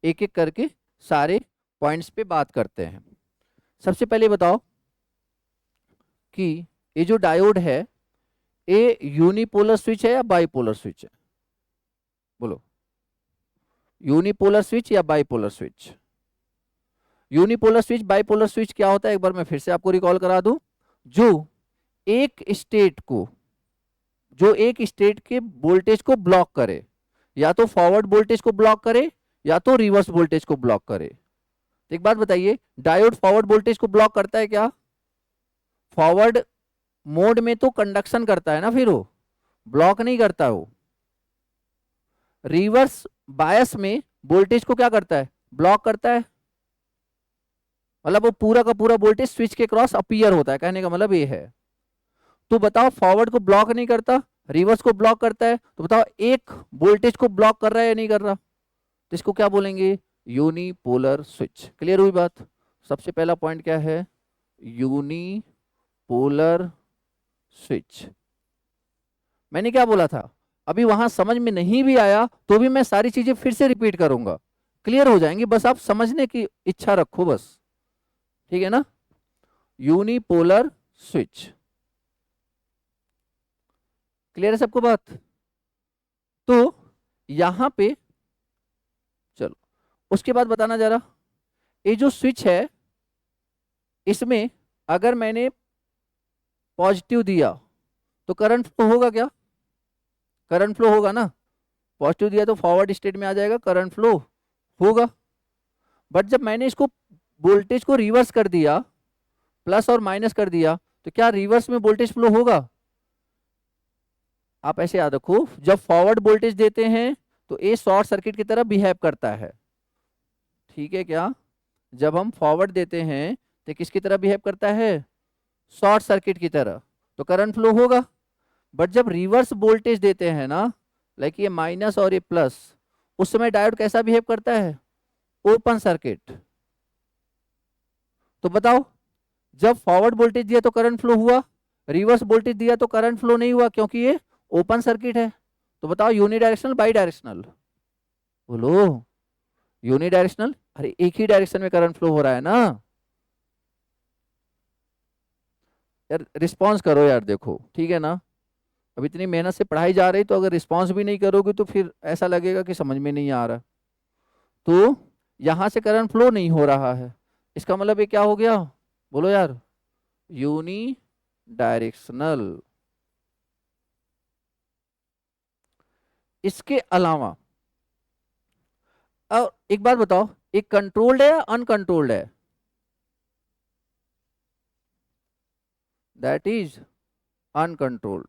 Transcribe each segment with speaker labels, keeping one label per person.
Speaker 1: एक एक करके सारे पॉइंट्स पे बात करते हैं। सबसे पहले बताओ कि ये जो डायोड है ये यूनिपोलर स्विच है या बाइपोलर स्विच है? बोलो, यूनिपोलर स्विच या bipolar switch? Unipolar switch bipolar switch क्या होता है एक बार मैं फिर से आपको रिकॉल करा दूं। जो एक स्टेट को, जो एक स्टेट के वोल्टेज को ब्लॉक करे, या तो फॉरवर्ड वोल्टेज को ब्लॉक करे या तो रिवर्स वोल्टेज को ब्लॉक करे। तो एक बात बताइए, डायोड फॉरवर्ड वोल्टेज को ब्लॉक करता है क्या? फॉरवर्ड मोड में तो कंडक्शन करता है ना, फिर वो ब्लॉक नहीं करता। वो रिवर्स बायस में वोल्टेज को क्या करता है? ब्लॉक करता है। मतलब वो पूरा का पूरा वोल्टेज स्विच के क्रॉस अपीयर होता है, कहने का मतलब ये है। तो बताओ, फॉरवर्ड को ब्लॉक नहीं करता, रिवर्स को ब्लॉक करता है, तो बताओ एक वोल्टेज को ब्लॉक कर रहा है या नहीं कर रहा? तो इसको क्या बोलेंगे? Unipolar switch. क्लियर हुई बात? सबसे पहला पॉइंट क्या है? Unipolar switch. मैंने क्या बोला था? अभी वहां समझ में नहीं भी आया तो भी मैं सारी चीजें फिर से रिपीट करूंगा, क्लियर हो जाएंगी। बस आप समझने की इच्छा रखो बस, ठीक है ना? Unipolar switch. क्लियर है सबको बात? तो यहां पे चलो उसके बाद बताना जरा, ये जो स्विच है इसमें अगर मैंने पॉजिटिव दिया तो करंट फ्लो होगा क्या? करंट फ्लो होगा ना। पॉजिटिव दिया तो फॉरवर्ड स्टेट में आ जाएगा, करंट फ्लो होगा। बट जब मैंने इसको वोल्टेज को रिवर्स कर दिया, प्लस और माइनस कर दिया, तो क्या रिवर्स में वोल्टेज फ्लो होगा? आप ऐसे याद रखो, जब फॉरवर्ड वोल्टेज देते हैं तो ये शॉर्ट सर्किट की तरह बिहेव करता है, ठीक है क्या? जब हम फॉरवर्ड देते हैं तो किसकी तरह बिहेव करता है? शॉर्ट सर्किट की तरह, तो करंट फ्लो होगा। बट जब रिवर्स वोल्टेज देते हैं ना, लाइक ये माइनस और ये प्लस, उस समय डायोड कैसा बिहेव करता है? Open circuit. तो बताओ, जब फॉरवर्ड वोल्टेज दिया तो करंट फ्लो हुआ, रिवर्स वोल्टेज दिया तो करंट फ्लो नहीं हुआ, क्योंकि ये ओपन सर्किट है। तो बताओ, यूनिडायरेक्शनल बाई डायरेक्शनल? बोलो, यूनिडायरेक्शनल। अरे एक ही डायरेक्शन में करंट फ्लो हो रहा है ना यार। रिस्पॉन्स करो यार, देखो ठीक है ना। अब इतनी मेहनत से पढ़ाई जा रही, तो अगर रिस्पॉन्स भी नहीं करोगे तो फिर ऐसा लगेगा कि समझ में नहीं आ रहा। तो यहां से करंट फ्लो नहीं हो रहा है, इसका मतलब ये क्या हो गया? बोलो यार, यूनी डायरेक्शनल। इसके अलावा और एक बात बताओ, ये कंट्रोल्ड है या अनकंट्रोल्ड है? That is uncontrolled.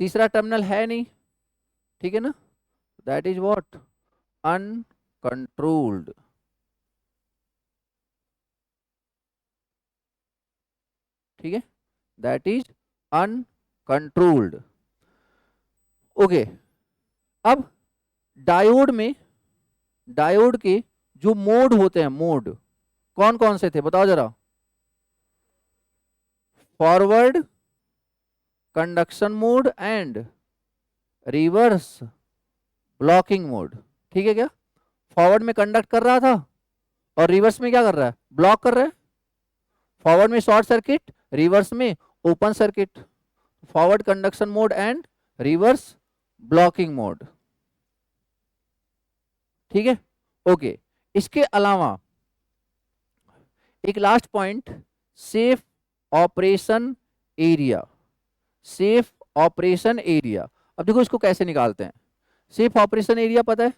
Speaker 1: तीसरा टर्मिनल है नहीं, ठीक है ना? That is what? अनकंट्रोल्ड। ठीक है, दैट इज अनकंट्रोल्ड। ओके। अब डायोड में, डायोड के जो मोड होते हैं, मोड कौन कौन से थे बताओ जरा? Forward conduction mode and reverse blocking mode. ठीक है क्या? फॉरवर्ड में कंडक्ट कर रहा था और रिवर्स में क्या कर रहा है? ब्लॉक कर रहा है। फॉरवर्ड में शॉर्ट सर्किट, रिवर्स में open circuit. Forward conduction mode and reverse blocking mode. ठीक है, ओके। इसके अलावा एक last point, safe operation area. Safe operation area, अब देखो इसको कैसे निकालते हैं। सेफ ऑपरेशन एरिया पता है,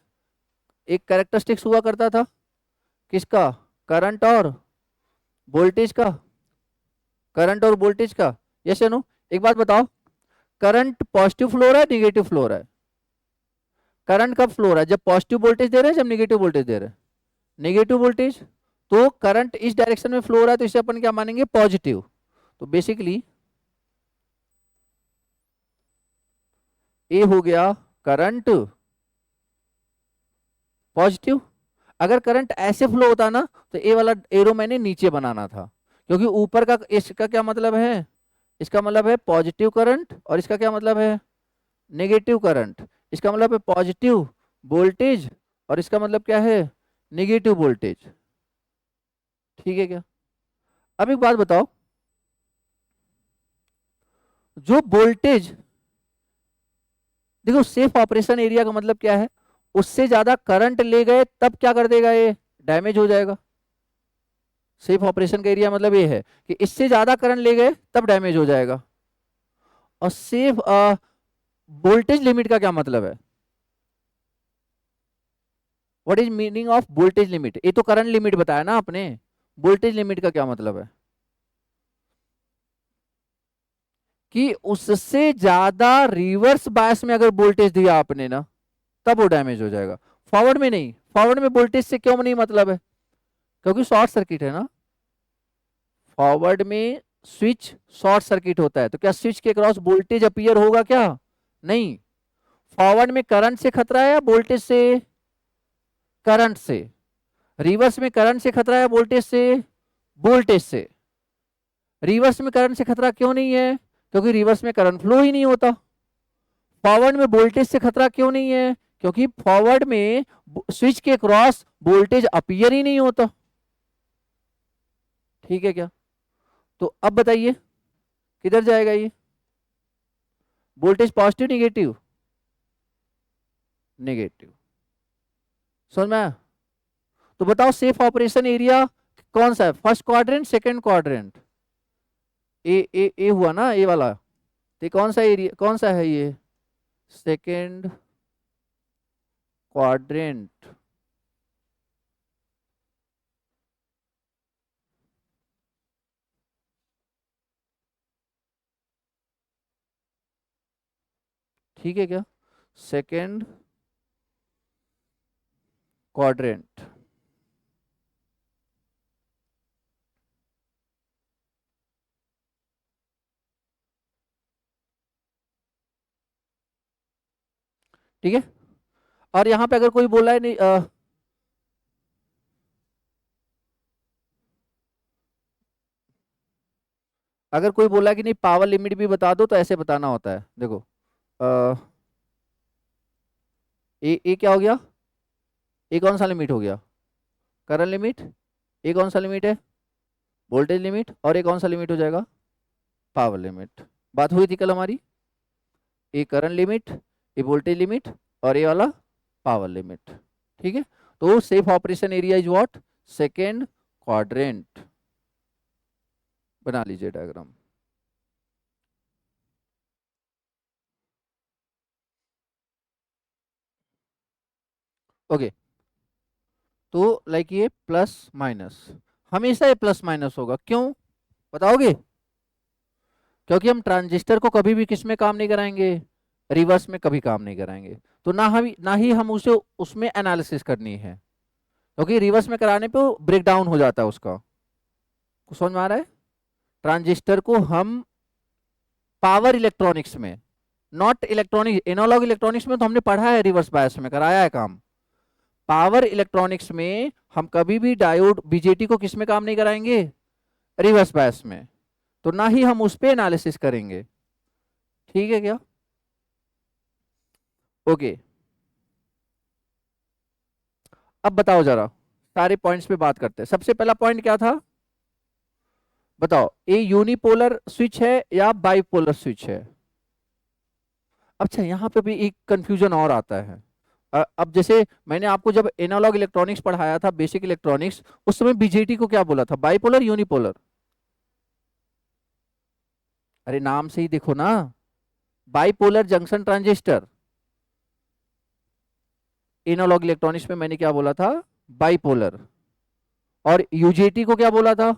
Speaker 1: एक कैरेक्टरिस्टिक्स हुआ करता था किसका? करंट और वोल्टेज का। करंट और वोल्टेज का, यस या नो? एक बात बताओ, करंट पॉजिटिव फ्लो हो रहा है निगेटिव फ्लो हो रहा है? करंट कब फ्लो हो रहा है? जब पॉजिटिव वोल्टेज दे रहे हैं, जब निगेटिव वोल्टेज दे रहे हैं? Negative voltage. तो करंट इस डायरेक्शन में फ्लो हो रहा है तो इसे अपन क्या मानेंगे? पॉजिटिव। तो बेसिकली ए हो गया करंट पॉजिटिव। अगर करंट ऐसे फ्लो होता ना तो ए वाला एरो मैंने नीचे बनाना था, क्योंकि ऊपर का, इसका क्या मतलब है? इसका मतलब है पॉजिटिव करंट, और इसका क्या मतलब है? नेगेटिव करंट, इसका मतलब है पॉजिटिव वोल्टेज, और इसका मतलब क्या है, नेगेटिव वोल्टेज। ठीक है क्या? अब एक बात बताओ, जो वोल्टेज, देखो सेफ ऑपरेशन एरिया का मतलब क्या है, उससे ज्यादा करंट ले गए तब क्या कर देगा, ये डैमेज हो जाएगा। सेफ ऑपरेशन का एरिया मतलब ये है कि इससे ज्यादा करंट ले गए तब डैमेज हो जाएगा। और सेफ वोल्टेज लिमिट का क्या मतलब है, what is meaning of voltage limit? ये तो करंट लिमिट बताया ना आपने, वोल्टेज लिमिट का क्या मतलब है कि उससे ज्यादा रिवर्स बायस में अगर वोल्टेज दिया आपने ना, तब वो डैमेज हो जाएगा। फॉरवर्ड में नहीं, फॉरवर्ड में वोल्टेज से क्यों नहीं मतलब है, क्योंकि शॉर्ट सर्किट है ना। फॉरवर्ड में स्विच शॉर्ट सर्किट होता है, तो क्या स्विच के क्रॉस वोल्टेज अपीयर होगा क्या? नहीं। फॉरवर्ड में करंट से खतरा है या वोल्टेज से? करंट से। रिवर्स में करंट से खतरा है वोल्टेज से? वोल्टेज से। रिवर्स में करंट से खतरा क्यों नहीं है, क्योंकि रिवर्स में करंट फ्लो ही नहीं होता। फॉरवर्ड में वोल्टेज से खतरा क्यों नहीं है, क्योंकि फॉरवर्ड में स्विच के क्रॉस वोल्टेज अपीयर ही नहीं होता। ठीक है क्या? तो अब बताइए किधर जाएगा ये वोल्टेज, पॉजिटिव निगेटिव? नेगेटिव। समझ में आया? तो बताओ सेफ ऑपरेशन एरिया कौन सा है, फर्स्ट क्वाड्रेंट सेकंड क्वाड्रेंट? ए हुआ ना, ए वाला। तो ये कौन सा एरिया, कौन सा है ये, सेकंड क्वाड्रेंट। ठीक है क्या? Second quadrant. ठीक है। और यहां पे अगर कोई बोला है नहीं अगर कोई बोला कि नहीं पावर लिमिट भी बता दो, तो ऐसे बताना होता है, देखो आ, ए क्या हो गया, ए कौन सा लिमिट हो गया, करंट लिमिट। ए कौन सा लिमिट है, वोल्टेज लिमिट। और ए कौन सा लिमिट हो जाएगा, पावर लिमिट। बात हुई थी कल हमारी, ए करंट लिमिट, ए वोल्टेज लिमिट, और ए वाला पावर लिमिट। ठीक है। तो safe operation area is what, second quadrant. बना लीजिए डायग्राम। ओके। तो लाइक ये प्लस माइनस, हमेशा ये प्लस माइनस होगा, क्यों बताओगे? क्योंकि हम ट्रांजिस्टर को कभी भी किस में काम नहीं कराएंगे, रिवर्स में कभी काम नहीं कराएंगे। तो ना ही हम उसे उसमें एनालिसिस करनी है, क्योंकि रिवर्स में कराने पे वो ब्रेक डाउन हो जाता है उसका। कुछ समझ में आ रहा है? ट्रांजिस्टर को हम पावर इलेक्ट्रॉनिक्स में, नॉट इलेक्ट्रॉनिक, एनालॉग इलेक्ट्रॉनिक्स में तो हमने पढ़ा है, रिवर्स बायस में कराया है काम। पावर इलेक्ट्रॉनिक्स में हम कभी भी डायोड बीजेटी को किस में काम नहीं कराएंगे, रिवर्स बायस में। तो ना ही हम उस पे एनालिसिस करेंगे। ठीक है क्या? ओके। अब बताओ जरा, सारे पॉइंट्स पे बात करते हैं। सबसे पहला पॉइंट क्या था, बताओ ये यूनिपोलर स्विच है या बाइपोलर स्विच है? अच्छा, यहाँ पे भी एक कंफ्यूजन और आता है। अब जैसे मैंने आपको जब एनालॉग इलेक्ट्रॉनिक्स पढ़ाया था, बेसिक इलेक्ट्रॉनिक्स, उस समय बीजेटी को क्या बोला था, बाइपोलर यूनिपोलर? अरे नाम से ही देखो ना, bipolar junction transistor. Analogue electronics में मैंने क्या बोला था, बाइपोलर। और यूजेटी को क्या बोला था,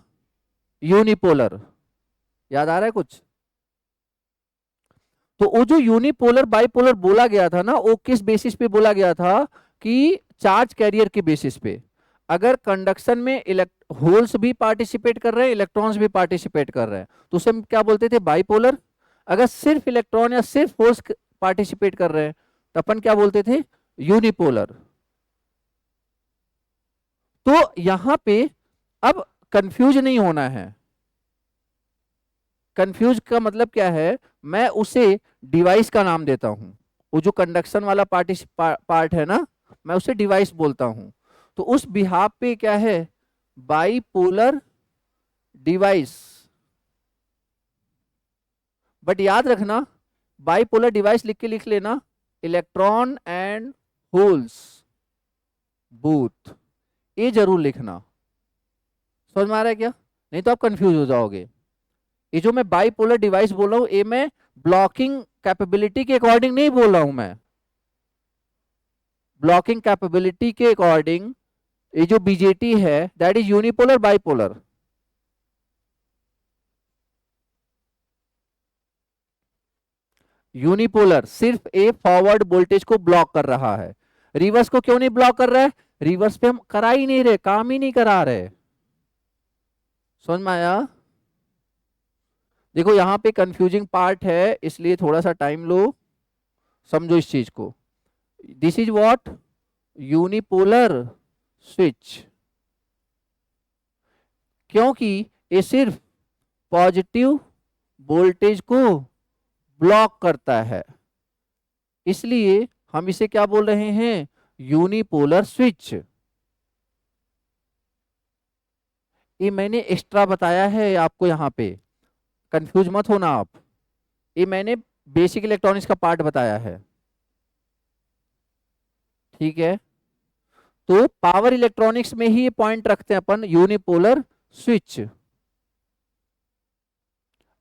Speaker 1: यूनिपोलर। याद आ रहा है कुछ? तो वो जो यूनिपोलर बाइपोलर बोला गया था ना, वो किस बेसिस पे बोला गया था, कि चार्ज कैरियर के बेसिस पे। अगर कंडक्शन में होल्स भी पार्टिसिपेट कर रहे हैं, इलेक्ट्रॉन्स भी पार्टिसिपेट कर रहे हैं, तो उसे हम क्या बोलते थे, बाइपोलर। अगर सिर्फ इलेक्ट्रॉन या सिर्फ होल्स पार्टिसिपेट कर रहे हैं, तो अपन क्या बोलते थे, यूनिपोलर। तो यहां पे अब कंफ्यूज नहीं होना है। कंफ्यूज का मतलब क्या है, मैं उसे डिवाइस का नाम देता हूं, वो जो कंडक्शन वाला पार्ट है ना, मैं उसे डिवाइस बोलता हूं। तो उस बिहाफ पे क्या है, बाइपोलर डिवाइस। बट याद रखना, बाइपोलर डिवाइस लिख के लिख लेना, इलेक्ट्रॉन एंड होल्स बोथ, ये जरूर लिखना। समझ में आ रहा है क्या? नहीं तो आप कंफ्यूज हो जाओगे। ये जो मैं बाइपोलर डिवाइस बोल रहा हूं, ये मैं ब्लॉकिंग कैपेबिलिटी के अकॉर्डिंग नहीं बोल रहा हूं मैं। ब्लॉकिंग कैपेबिलिटी के अकॉर्डिंग ये जो बीजेटी है, that is unipolar bipolar. Unipolar सिर्फ ए फॉरवर्ड वोल्टेज को ब्लॉक कर रहा है, रिवर्स को क्यों नहीं ब्लॉक कर रहा है? रिवर्स पे हम करा ही नहीं रहे, काम ही नहीं करा रहे। समझ में आया? देखो यहां पे कंफ्यूजिंग पार्ट है, इसलिए थोड़ा सा टाइम लो, समझो इस चीज को। This is what, unipolar switch, क्योंकि ये सिर्फ पॉजिटिव वोल्टेज को ब्लॉक करता है, इसलिए हम इसे क्या बोल रहे हैं, यूनिपोलर स्विच। ये मैंने एक्स्ट्रा बताया है आपको, यहाँ पे कंफ्यूज मत होना आप, ये मैंने बेसिक इलेक्ट्रॉनिक्स का पार्ट बताया है, ठीक है? तो पावर इलेक्ट्रॉनिक्स में ही ये पॉइंट रखते हैं अपन, यूनिपोलर स्विच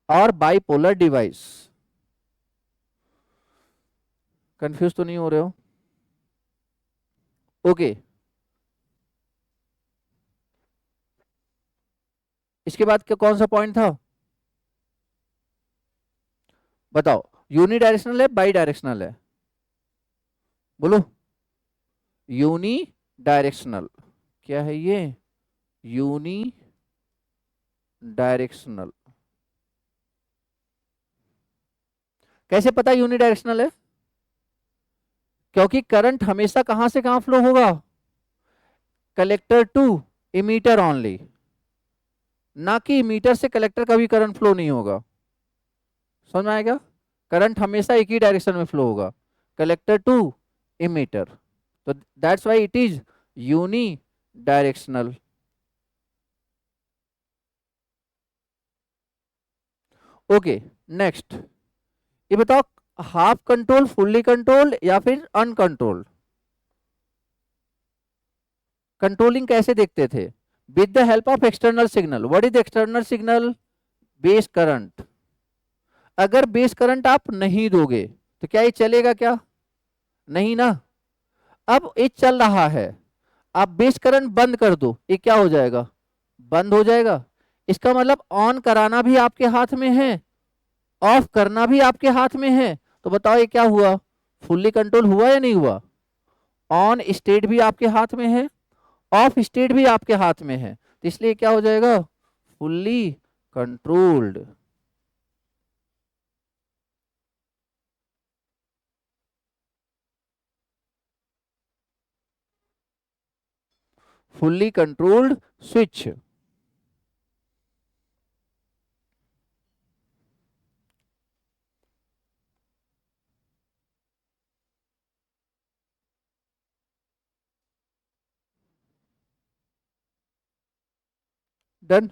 Speaker 1: और बाइपोलर डिवाइस। कंफ्यूज तो नहीं हो रहे हो? ओके, इसके बाद कौन सा पॉइंट था बताओ? यूनी डायरेक्शनल है, बाई डायरेक्शनल है? बोलो। यूनी डायरेक्शनल, क्या है ये? Unidirectional. कैसे पता यूनी डायरेक्शनल है? क्योंकि करंट हमेशा कहां से कहां फ्लो होगा, कलेक्टर टू इमीटर ओनली, ना कि इमीटर से कलेक्टर का भी करंट फ्लो नहीं होगा। समझ में आएगा? करंट हमेशा एक ही डायरेक्शन में फ्लो होगा, कलेक्टर टू इमीटर। तो that's why it is unidirectional. Okay, next ये बताओ, हाफ कंट्रोल, फुल्ली कंट्रोल्ड या फिर अनकंट्रोल्ड? कंट्रोलिंग कैसे देखते थे? With the help of external signal. What is external signal? Base current. अगर बेस करंट आप नहीं दोगे तो क्या ये चलेगा क्या? नहीं ना। अब ये चल रहा है, आप बेस करंट बंद कर दो, ये क्या हो जाएगा? बंद हो जाएगा। इसका मतलब ऑन कराना भी आपके हाथ में है, ऑफ करना भी आपके हाथ में है। तो बताओ ये क्या हुआ, फुल्ली कंट्रोल हुआ या नहीं हुआ? ऑन स्टेट भी आपके हाथ में है, ऑफ स्टेट भी आपके हाथ में है, तो इसलिए क्या हो जाएगा, fully controlled. Fully controlled switch. Done.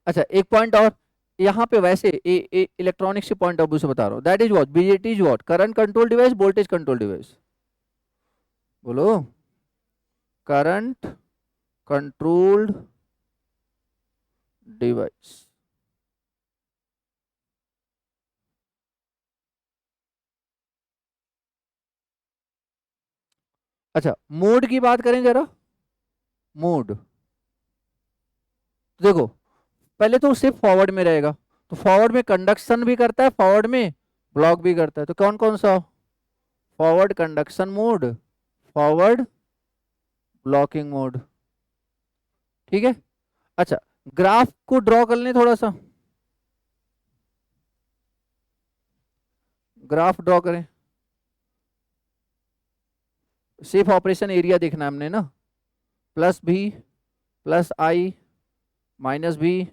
Speaker 1: अच्छा एक पॉइंट और, यहाँ पे वैसे इलेक्ट्रॉनिक्स के पॉइंट ऑफ व्यू से बता रहा हूँ, that is what, BJT is what, current control device, voltage control device. बोलो। Current controlled device. अच्छा मोड की बात करें जरा, मोड देखो, पहले तो सिर्फ फॉरवर्ड में रहेगा, तो फॉरवर्ड में कंडक्शन भी करता है, फॉरवर्ड में ब्लॉक भी करता है, तो कौन कौन सा? Forward conduction mode, forward blocking mode, ठीक है? अच्छा ग्राफ को ड्रॉ कर लें थोड़ा सा, ग्राफ ड्रॉ करें। सेफ ऑपरेशन एरिया देखना है हमने ना, प्लस भी प्लस आई माइनस बी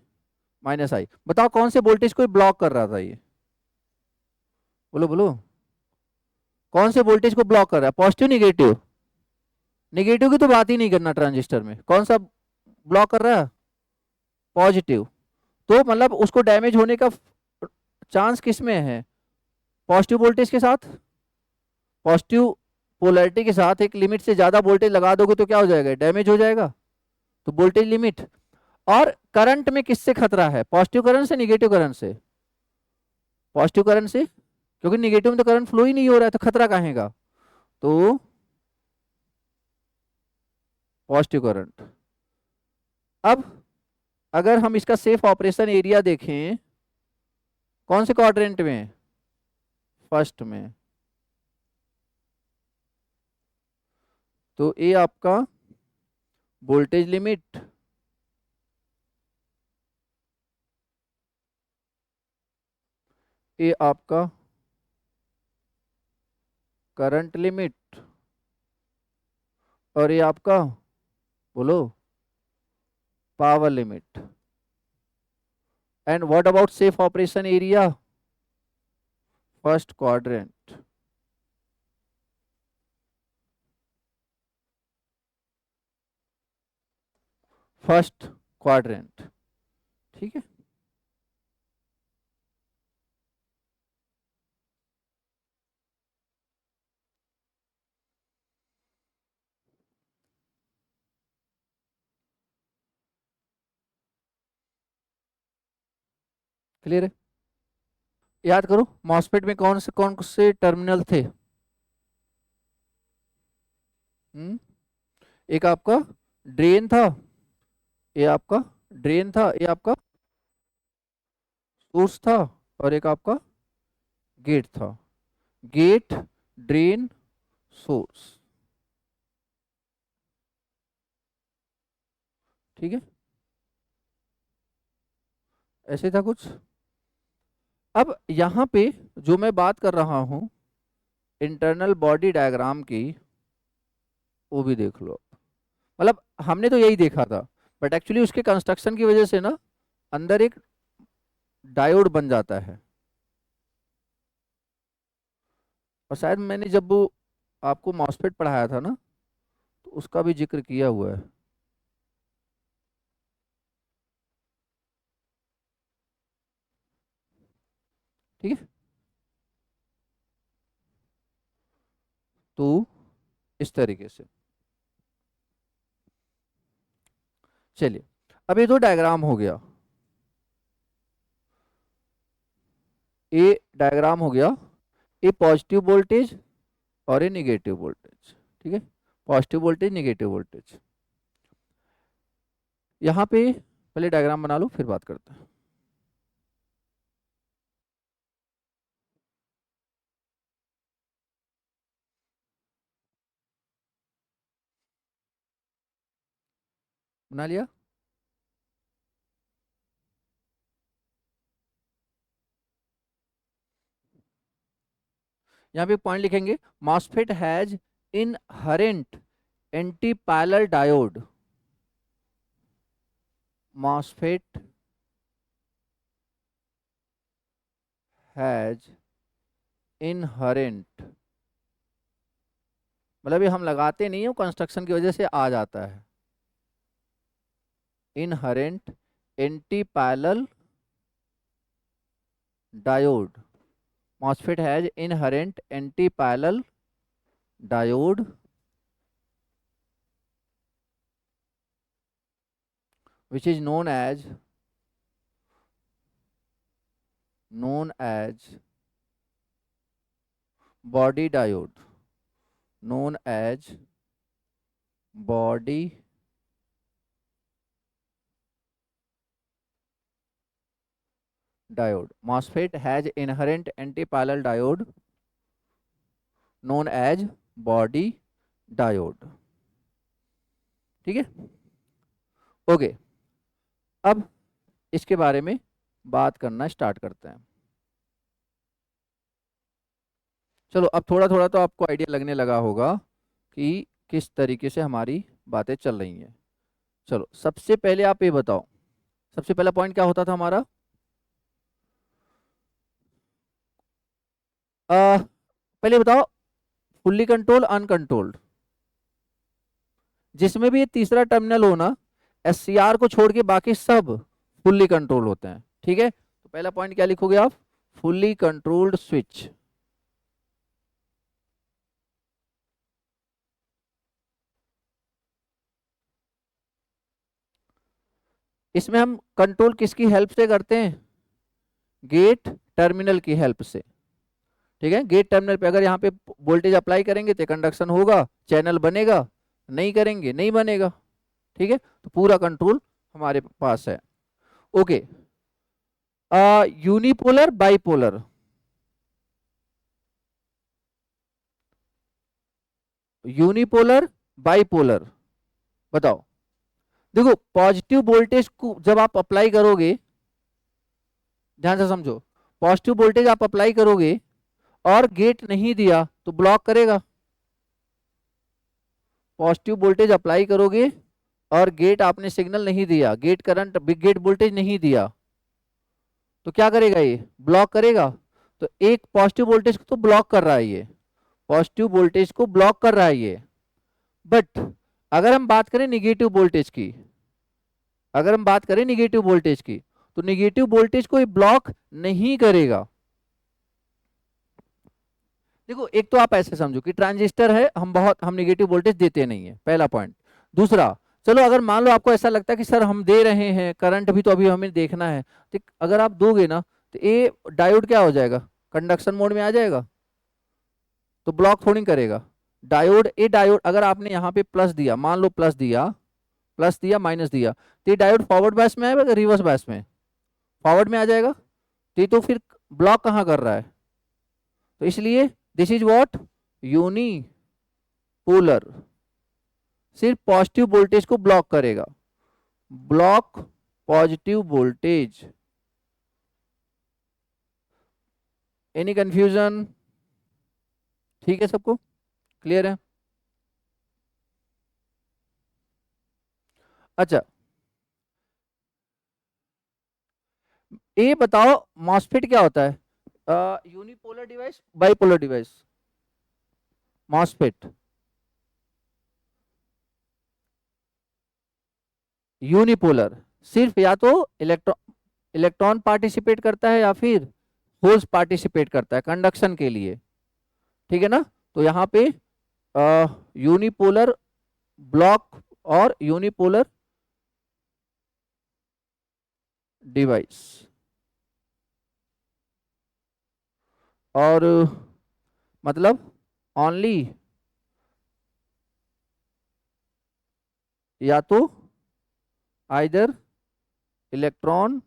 Speaker 1: माइनस आई। बताओ कौन से वोल्टेज को ब्लॉक कर रहा था ये? बोलो बोलो, कौन से वोल्टेज को ब्लॉक कर रहा है? Positive negative? निगेटिव की तो बात ही नहीं करना, ट्रांजिस्टर में कौन सा ब्लॉक कर रहा है? पॉजिटिव। तो मतलब उसको डैमेज होने का चांस किस में है? पॉजिटिव वोल्टेज के साथ। पॉजिटिव पोलैरिटी के साथ एक लिमिट से ज्यादा वोल्टेज लगा दोगे तो क्या हो जाएगा? डैमेज हो जाएगा। तो वोल्टेज लिमिट। और करंट में किससे खतरा है? पॉजिटिव करंट से, निगेटिव करंट से? पॉजिटिव करंट से, क्योंकि निगेटिव में तो करंट फ्लो ही नहीं हो रहा है, तो खतरा कहाँ का? तो पॉजिटिव करंट। अब अगर हम इसका सेफ ऑपरेशन एरिया देखें, कौन से क्वाड्रेंट में? फर्स्ट में। तो ये आपका वोल्टेज लिमिट, ये आपका करंट लिमिट, और ये आपका, बोलो, power limit. And what about safe operation area? First quadrant. First quadrant. ठीक है। क्लियर है? याद करो, मॉसफेट में कौन से टर्मिनल थे? एक आपका ड्रेन था, ये आपका ड्रेन था, ये आपका सोर्स था, और एक आपका गेट था। Gate, drain, source. ठीक है, ऐसे था कुछ। अब यहाँ पे जो मैं बात कर रहा हूँ इंटरनल बॉडी डायग्राम की, वो भी देख लो। मतलब हमने तो यही देखा था, बट एक्चुअली उसके कंस्ट्रक्शन की वजह से ना अंदर एक डायोड बन जाता है। और शायद मैंने जब वो आपको मॉसफेट पढ़ाया था ना, तो उसका भी जिक्र किया हुआ है। ठीक है। तो इस तरीके से चलिए, अब ये दो डायग्राम हो गया, ये डायग्राम हो गया, ये पॉजिटिव वोल्टेज और ये निगेटिव वोल्टेज। ठीक है, पॉजिटिव वोल्टेज, निगेटिव वोल्टेज। यहाँ पे पहले डायग्राम बना लो, फिर बात करते हैं। बना लिया? यहाँ पे पॉइंट लिखेंगे, MOSFET has inherent anti parallel diode. MOSFET has inherent, मतलब ये हम लगाते नहीं हो, कंस्ट्रक्शन की वजह से आ जाता है। Inherent anti parallel diode. MOSFET has inherent anti-parallel diode which is known as body diode, known as body diode. MOSFET has inherent anti-parallel diode known as body diode. ठीक है, ओके। अब इसके बारे में बात करना स्टार्ट करते हैं। चलो, अब थोड़ा थोड़ा तो आपको आइडिया लगने लगा होगा कि किस तरीके से हमारी बातें चल रही हैं। चलो, सबसे पहले आप ये बताओ, सबसे पहला पॉइंट क्या होता था हमारा, पहले बताओ, फुल्ली कंट्रोल अनकंट्रोल्ड, जिसमें भी ये तीसरा टर्मिनल हो ना, एससीआर को छोड़ के बाकी सब फुल्ली कंट्रोल होते हैं। ठीक है, तो पहला पॉइंट क्या लिखोगे आप, फुल्ली कंट्रोल्ड स्विच। इसमें हम कंट्रोल किसकी हेल्प से करते हैं, गेट टर्मिनल की हेल्प से। ठीक है, गेट टर्मिनल पे अगर यहाँ पे वोल्टेज अप्लाई करेंगे तो कंडक्शन होगा, चैनल बनेगा, नहीं करेंगे नहीं बनेगा। ठीक है, तो पूरा कंट्रोल हमारे पास है। Okay, unipolar bipolar, unipolar bipolar, बताओ। देखो पॉजिटिव वोल्टेज को जब आप अप्लाई करोगे, ध्यान से समझो, पॉजिटिव वोल्टेज आप अप्लाई करोगे और गेट नहीं दिया तो ब्लॉक करेगा। पॉजिटिव वोल्टेज अप्लाई करोगे और गेट आपने सिग्नल नहीं दिया, गेट करंट गेट वोल्टेज नहीं दिया, तो क्या करेगा, ये ब्लॉक करेगा। तो एक पॉजिटिव वोल्टेज को तो ब्लॉक कर रहा है, ये पॉजिटिव वोल्टेज को ब्लॉक कर रहा है ये। बट अगर हम बात करें निगेटिव वोल्टेज की, अगर हम बात करें निगेटिव वोल्टेज की, तो निगेटिव वोल्टेज को ये ब्लॉक नहीं करेगा। देखो एक तो आप ऐसे समझो कि ट्रांजिस्टर है, हम निगेटिव वोल्टेज देते नहीं है, पहला पॉइंट। दूसरा, चलो अगर मान लो आपको ऐसा लगता है कि सर हम दे रहे हैं करंट भी, तो अभी हमें देखना है, तो अगर आप दोगे ना तो ये डायोड क्या हो जाएगा, कंडक्शन मोड में आ जाएगा, तो ब्लॉक थोड़ी करेगा डायोड। ये डायोड अगर आपने यहाँ पे प्लस दिया, मान लो प्लस दिया माइनस दिया, तो ये डायोड फॉरवर्ड बायस में आएगा रिवर्स बायस में, फॉरवर्ड में आ जाएगा, तो ये तो फिर ब्लॉक कहाँ कर रहा है। तो इसलिए this is what, unipolar, सिर्फ पॉजिटिव वोल्टेज को ब्लॉक करेगा, block positive voltage. Any confusion, ठीक है सबको, क्लियर है। अच्छा, ये बताओ मॉसफेट क्या होता है, unipolar device bipolar device, MOSFET unipolar, सिर्फ या तो इलेक्ट्रॉन पार्टिसिपेट करता है या फिर होल्स पार्टिसिपेट करता है कंडक्शन के लिए। ठीक है ना, तो यहाँ पे यूनिपोलर ब्लॉक और यूनिपोलर डिवाइस, और मतलब ओनली या तो आइदर इलेक्ट्रॉन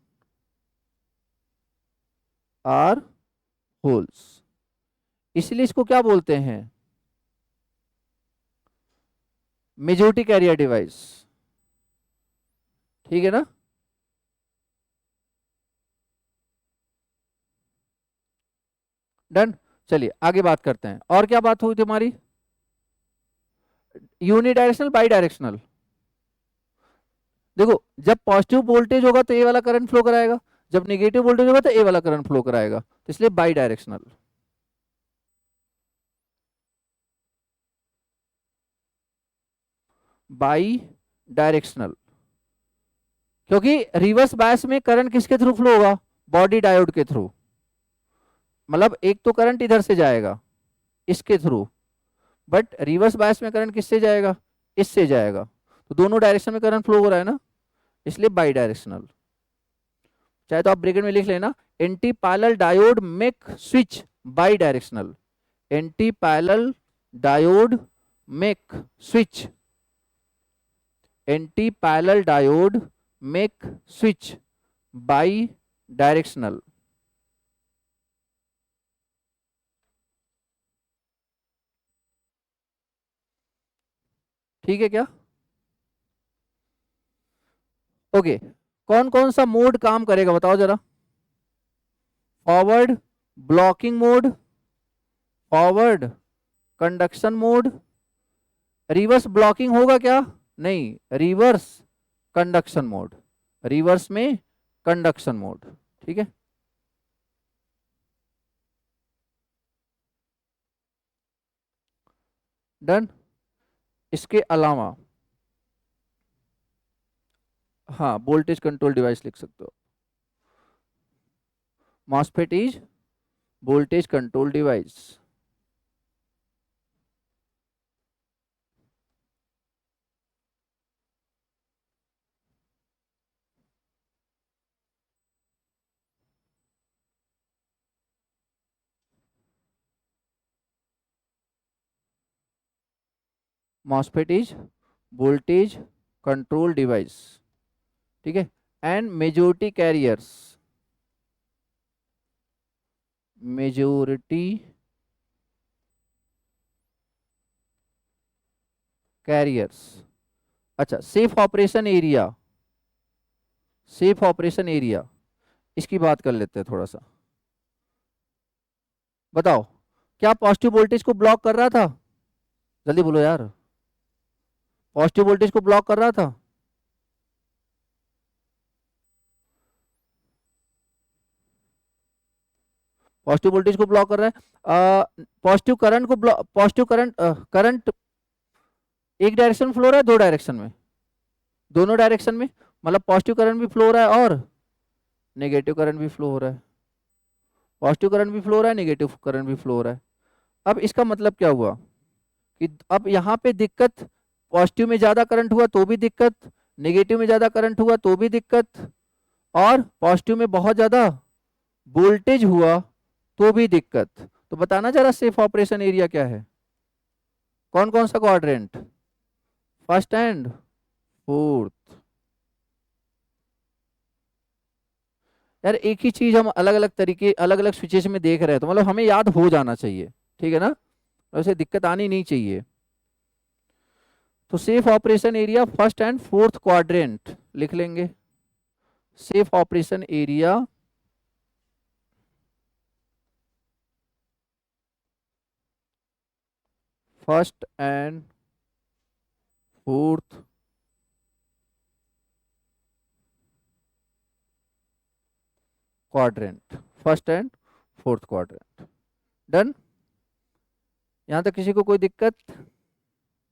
Speaker 1: आर होल्स, इसलिए इसको क्या बोलते हैं, मेजॉरिटी कैरियर डिवाइस। ठीक है ना, डन। चलिए आगे बात करते हैं, और क्या बात हुई थी हमारी, यूनिडायरेक्शनल बाई डायरेक्शनल। देखो जब पॉजिटिव वोल्टेज होगा तो ए वाला करंट फ्लो कराएगा, जब नेगेटिव वोल्टेज होगा तो ए वाला करंट फ्लो कराएगा, तो इसलिए बाई डायरेक्शनल। बाई डायरेक्शनल, क्योंकि रिवर्स बायस में करंट किसके थ्रू फ्लो होगा, बॉडी डायोड के थ्रू, मतलब एक तो करंट इधर से जाएगा इसके थ्रू, बट रिवर्स बायस में करंट किससे जाएगा, इससे जाएगा, तो दोनों डायरेक्शन में करंट फ्लो हो रहा है ना, इसलिए बाई डायरेक्शनल। चाहे तो आप ब्रैकेट में लिख लेना, anti parallel diode make switch by directional, anti parallel diode make switch, anti parallel diode make switch by directional. ठीक है क्या, ओके। कौन कौन सा मोड काम करेगा बताओ जरा, forward blocking mode, forward conduction mode, reverse blocking होगा क्या, नहीं, रिवर्स कंडक्शन मोड। रिवर्स में कंडक्शन मोड। ठीक है, डन। इसके अलावा हाँ, वोल्टेज कंट्रोल डिवाइस लिख सकते हो। MOSFET is voltage control device. MOSFET is voltage control device. ठीक है, and majority carriers, majority carriers. अच्छा, safe operation area, safe operation area, इसकी बात कर लेते हैं थोड़ा सा। बताओ, क्या पॉजिटिव वोल्टेज को ब्लॉक कर रहा था? जल्दी बोलो यार, पॉजिटिव वोल्टेज को ब्लॉक कर रहा था? पॉजिटिव वोल्टेज को ब्लॉक कर रहा है। पॉजिटिव करंट को ब्लॉक, पॉजिटिव करंट, करंट एक डायरेक्शन में फ्लो हो रहा है, दो डायरेक्शन में? दोनों डायरेक्शन में, मतलब पॉजिटिव करंट भी फ्लो हो रहा है और नेगेटिव करंट भी फ्लो हो रहा है। पॉजिटिव करंट भी फ्लो हो रहा है, नेगेटिव करंट भी फ्लो हो रहा है। अब इसका मतलब क्या हुआ कि अब यहाँ पे दिक्कत, पॉजिटिव में ज़्यादा करंट हुआ तो भी दिक्कत, नेगेटिव में ज़्यादा करंट हुआ तो भी दिक्कत, और पॉजिटिव में बहुत ज़्यादा वोल्टेज हुआ तो भी दिक्कत। तो बताना जरा सेफ ऑपरेशन एरिया क्या है? कौन कौन सा क्वाड्रेंट? First and fourth. यार एक ही चीज हम अलग अलग तरीके, अलग अलग स्विचेस में देख रहे हैं, तो मतलब हमें याद हो जाना चाहिए। ठीक है ना, वैसे दिक्कत आनी नहीं चाहिए। तो safe operation area first and fourth quadrant लिख लेंगे। Safe operation area first and fourth quadrant, first and fourth quadrant. Done. यहां तक किसी को कोई दिक्कत?